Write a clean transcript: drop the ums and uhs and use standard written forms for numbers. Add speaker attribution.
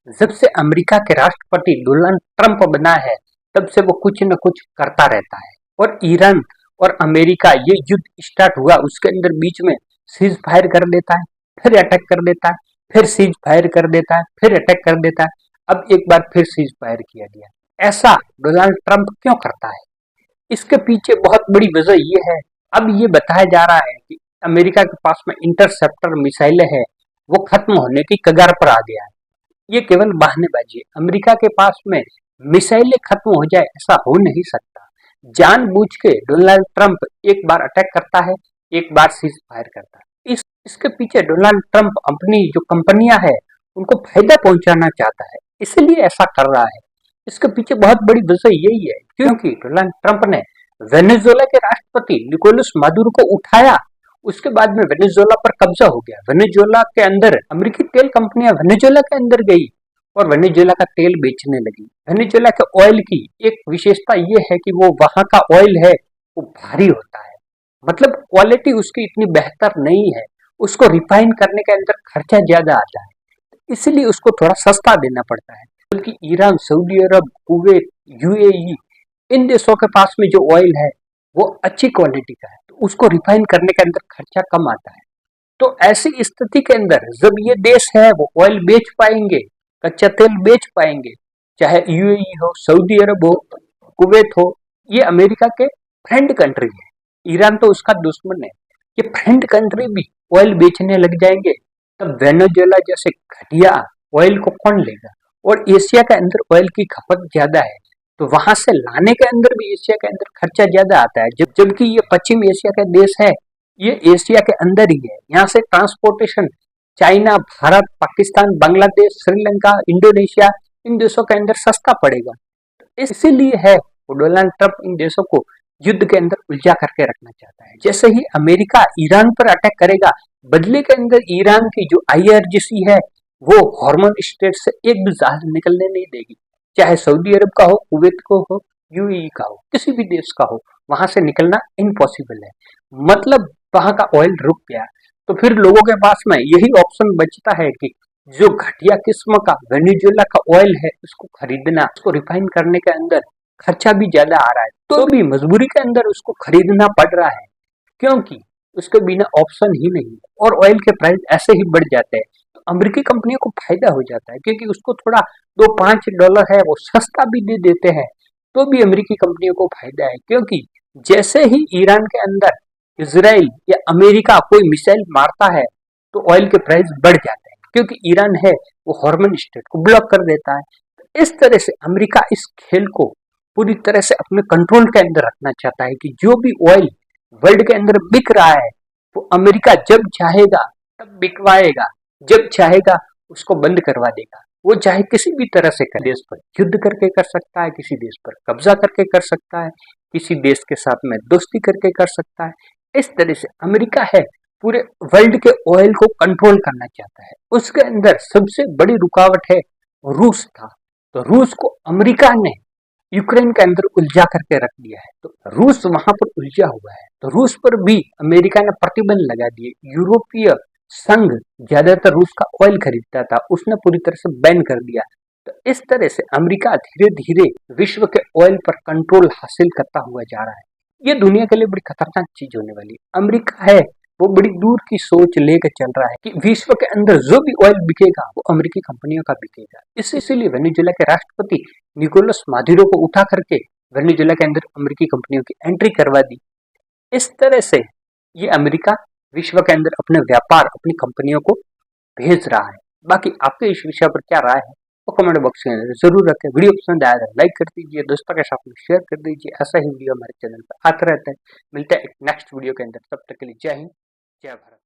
Speaker 1: जब से अमेरिका के राष्ट्रपति डोनाल्ड ट्रंप बना है, तब से वो कुछ न कुछ करता रहता है। और ईरान और अमेरिका ये युद्ध स्टार्ट हुआ, उसके अंदर बीच में सीज फायर कर देता है, फिर अटैक कर देता है, फिर सीज फायर कर देता है, फिर अटैक कर देता है। अब एक बार फिर सीज फायर किया गया। ऐसा डोनाल्ड ट्रंप क्यों करता है? इसके पीछे बहुत बड़ी वजह ये है। अब ये बताया जा रहा है कि अमेरिका के पास में इंटरसेप्टर मिसाइलें है, वो खत्म होने की कगार पर आ गया है। ये केवल बहानेबाजी है। अमेरिका के पास में मिसाइलें खत्म हो जाए, ऐसा हो नहीं सकता। जानबूझ के डोनाल्ड ट्रंप एक बार अटैक करता है, एक बार सीज फायर करता है। इसके पीछे डोनाल्ड ट्रंप अपनी जो कंपनियां है, उनको फायदा पहुंचाना चाहता है, इसलिए ऐसा कर रहा है। इसके पीछे बहुत बड़ी वजह यही है, क्योंकि डोनाल्ड ट्रंप ने वेनेजुएला के राष्ट्रपति निकोलस मादुरो को उठाया। उसके बाद में वेनेजुएला पर कब्जा हो गया। वेनेजुएला के अंदर अमेरिकी तेल कंपनियां वेनेजुएला के अंदर गई और वेनेजुएला का तेल बेचने लगी। वेनेजुएला के ऑयल की एक विशेषता ये है कि वो वहां का ऑयल है, वो भारी होता है, मतलब क्वालिटी उसकी इतनी बेहतर नहीं है। उसको रिफाइन करने के अंदर खर्चा ज्यादा आता है, इसलिए उसको थोड़ा सस्ता देना पड़ता है। बल्कि ईरान, सऊदी अरब, कुवैत, यूएई, इन देशों के पास में जो ऑयल है वो अच्छी क्वालिटी का है, तो उसको रिफाइन करने के अंदर खर्चा कम आता है। तो ऐसी स्थिति के अंदर जब ये देश है वो ऑयल बेच पाएंगे, कच्चा तेल बेच पाएंगे, चाहे यूएई हो, सऊदी अरब हो, कुवैत हो, ये अमेरिका के फ्रेंड कंट्री है। ईरान तो उसका दुश्मन है। ये फ्रेंड कंट्री भी ऑयल बेचने लग जाएंगे, तब वेनेजुएला जैसे घटिया ऑयल को कौन लेगा? और एशिया के अंदर ऑयल की खपत ज्यादा है, तो वहां से लाने के अंदर भी एशिया के अंदर खर्चा ज्यादा आता है। जबकि ये पश्चिम एशिया का देश है, ये एशिया के अंदर ही है। यहाँ से transportation China, Bharat, Pakistan, Bangladesh, Sri Lanka, Indonesia, इन देशों के अंदर सस्ता पड़ेगा। इसीलिए है वो डोनाल्ड ट्रंप इन देशों को युद्ध के अंदर उलझा करके रखना चाहता है। जैसे ही अमेरिका ईरान पर अटैक करेगा, बदले के अंदर ईरान की जो आईआरजीसी है, वो हॉर्मोन स्टेट से एक भी जहाज निकलने नहीं देगी। चाहे सऊदी अरब का हो, कुवैत को हो, यूएई का हो, किसी भी देश का हो, वहां से निकलना इम्पॉसिबल है। मतलब वहां का ऑयल रुक गया। तो फिर लोगों के पास में यही ऑप्शन बचता है कि जो घटिया किस्म का वेनेजुएला का ऑयल है, उसको खरीदना, उसको रिफाइन करने के अंदर खर्चा भी ज्यादा आ रहा है, तो भी मजबूरी के अंदर उसको खरीदना पड़ रहा है, क्योंकि उसके बिना ऑप्शन ही नहीं है। और ऑयल के प्राइस ऐसे ही बढ़ जाते हैं, तो अमेरिकी कंपनियों को फायदा हो जाता है, क्योंकि उसको थोड़ा $2-5 है वो सस्ता भी दे देते हैं, तो भी अमेरिकी कंपनियों को फायदा है। क्योंकि जैसे ही ईरान के अंदर इसराइल या अमेरिका कोई मिसाइल मारता है, तो ऑयल के प्राइस बढ़ जाते हैं, क्योंकि ईरान है वो हॉर्मोन स्टेट को ब्लॉक कर देता है। इस तरह से अमेरिका इस खेल को पूरी तरह से अपने कंट्रोल के अंदर रखना चाहता है कि जो भी ऑयल वर्ल्ड के अंदर बिक रहा है, वो अमेरिका जब चाहेगा तब बिकवाएगा, जब चाहेगा उसको बंद करवा देगा। वो चाहे किसी भी तरह से देश पर युद्ध करके कर सकता है, किसी देश पर कब्जा करके कर सकता है, किसी देश के साथ में दोस्ती करके कर सकता है। इस तरह से अमेरिका है पूरे वर्ल्ड के ऑयल को कंट्रोल करना चाहता है। उसके अंदर सबसे बड़ी रुकावट है रूस था, तो रूस को अमेरिका ने यूक्रेन के अंदर उलझा करके रख दिया है, तो रूस वहां पर उलझा हुआ है। तो रूस पर भी अमेरिका ने प्रतिबंध लगा दिए। यूरोपीय संघ ज्यादातर रूस का ऑयल खरीदता था, उसने पूरी तरह से बैन कर दिया। तो इस तरह से अमेरिका धीरे धीरे विश्व के ऑयल पर कंट्रोल हासिल करता हुआ जा रहा है। ये दुनिया के लिए बड़ी खतरनाक चीज होने वाली है। अमेरिका है वो बड़ी दूर की सोच लेकर चल रहा है कि विश्व के अंदर जो भी ऑयल बिकेगा वो अमेरिकी कंपनियों का बिकेगा। इसीलिए वेनेजुएला के राष्ट्रपति निकोलस मादुरो को उठा करके वेनेजुएला के अंदर अमेरिकी कंपनियों की एंट्री करवा दी। इस तरह से ये अमेरिका विश्व के अंदर अपने व्यापार, अपनी कंपनियों को भेज रहा है। बाकी आपके इस विषय पर क्या राय है वो कमेंट बॉक्स में जरूर रखें। वीडियो पसंद आया तो लाइक कर दीजिए, दोस्तों के साथ में शेयर कर दीजिए। ऐसा ही वीडियो हमारे चैनल पर आते रहता है। मिलता है एक नेक्स्ट वीडियो के अंदर, तब तक के लिए जय हिंद, जय भारत।